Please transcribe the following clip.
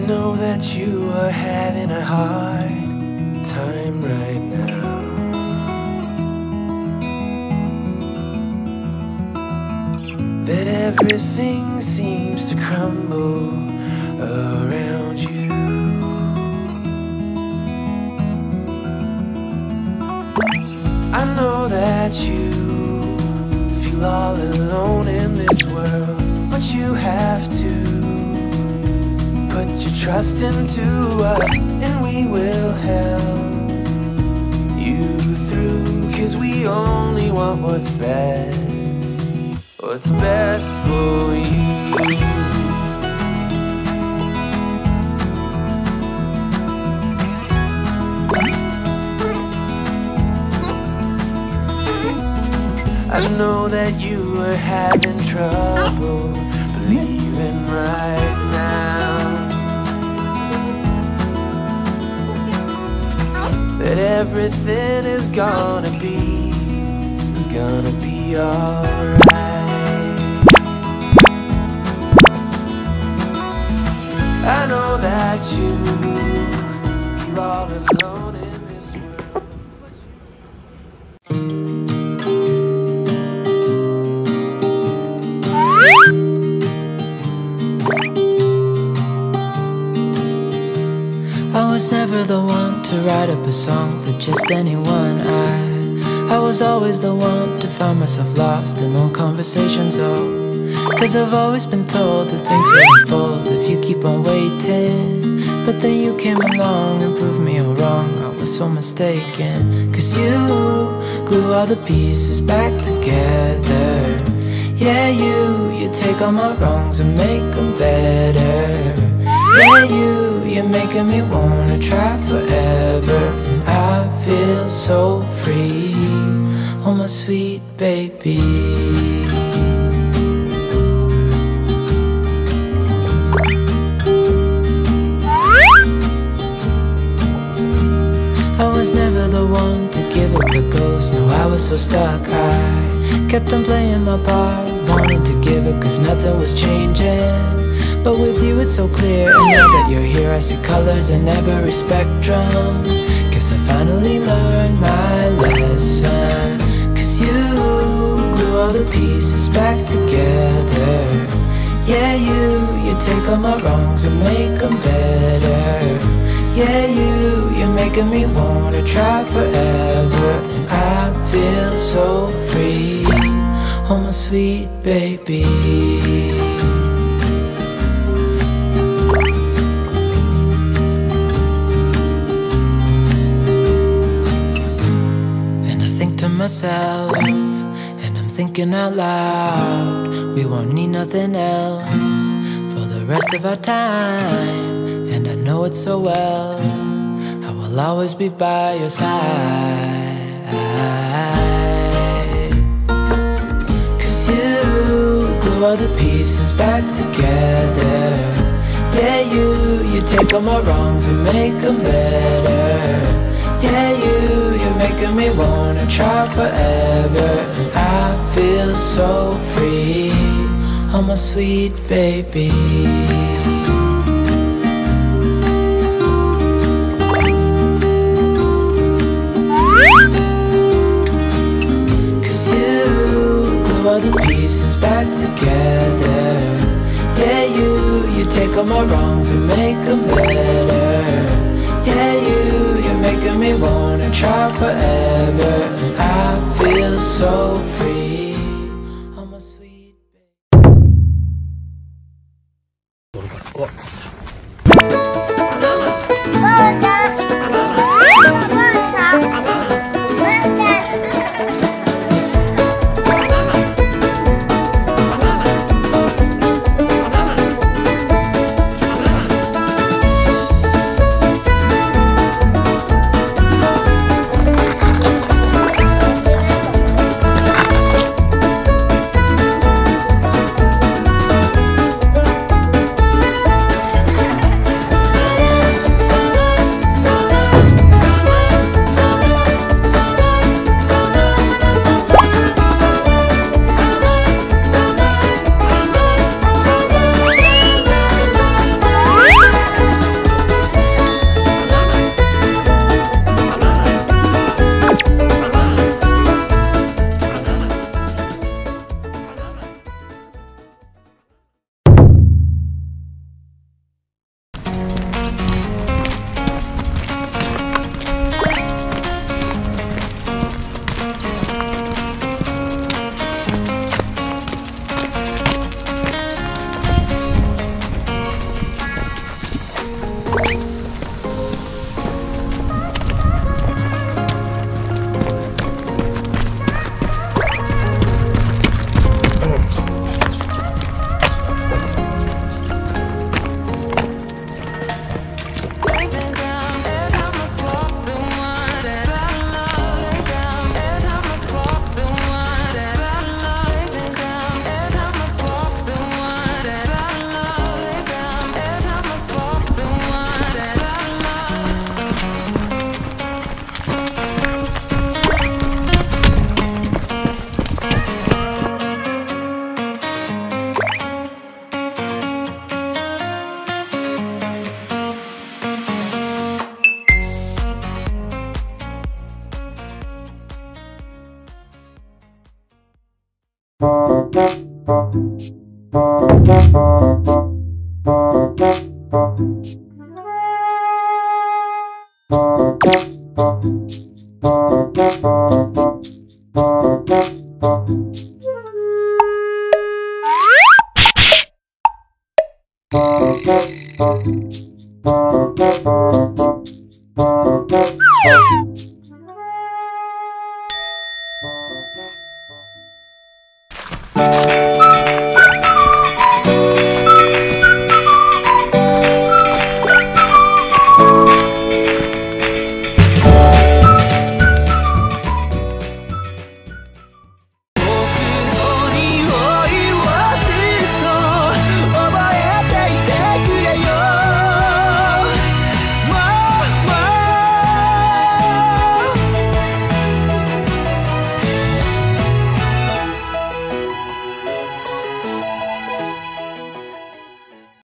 know that you are having a hard time right now. That everything seems to crumble around you. I know that you feel all alone in this world, but you have to put your trust into us, and we will help you through, 'cause we only want what's best for you. I know that you are having trouble believing right now that everything is gonna be alright. I know that you feel all alone in this world. I was never the one to write up a song for just anyone. I was always the one to find myself lost in old conversations. Oh, 'cause I've always been told that things will unfold if you keep on waiting. But then you came along and proved me all wrong. I was so mistaken, 'cause you glue all the pieces back together. Yeah, you take all my wrongs and make them better. Yeah, you're making me wanna try forever. And I feel so free, oh my sweet baby. I was never the one to give up the ghost. No, I was so stuck. I kept on playing my part, wanting to give up 'cause nothing was changing. But with you it's so clear, and now that you're here I see colors in every spectrum. Guess I finally learned my lesson, 'cause you glue all the pieces back together. Yeah, you take all my wrongs and make them better. Yeah, you're making me wanna try forever. And I feel so free, oh my sweet baby. Myself, and I'm thinking out loud, we won't need nothing else for the rest of our time. And I know it so well, I will always be by your side. 'Cause you glue all the pieces back together. Yeah, you take all my wrongs and make them better. Yeah, you're making me wanna try forever. And I feel so free, oh my sweet baby. 'Cause you glue all the pieces back together. Yeah, you take all my wrongs and make them better. Yeah, you're making me wanna try forever. And I feel so free, oh my sweet baby.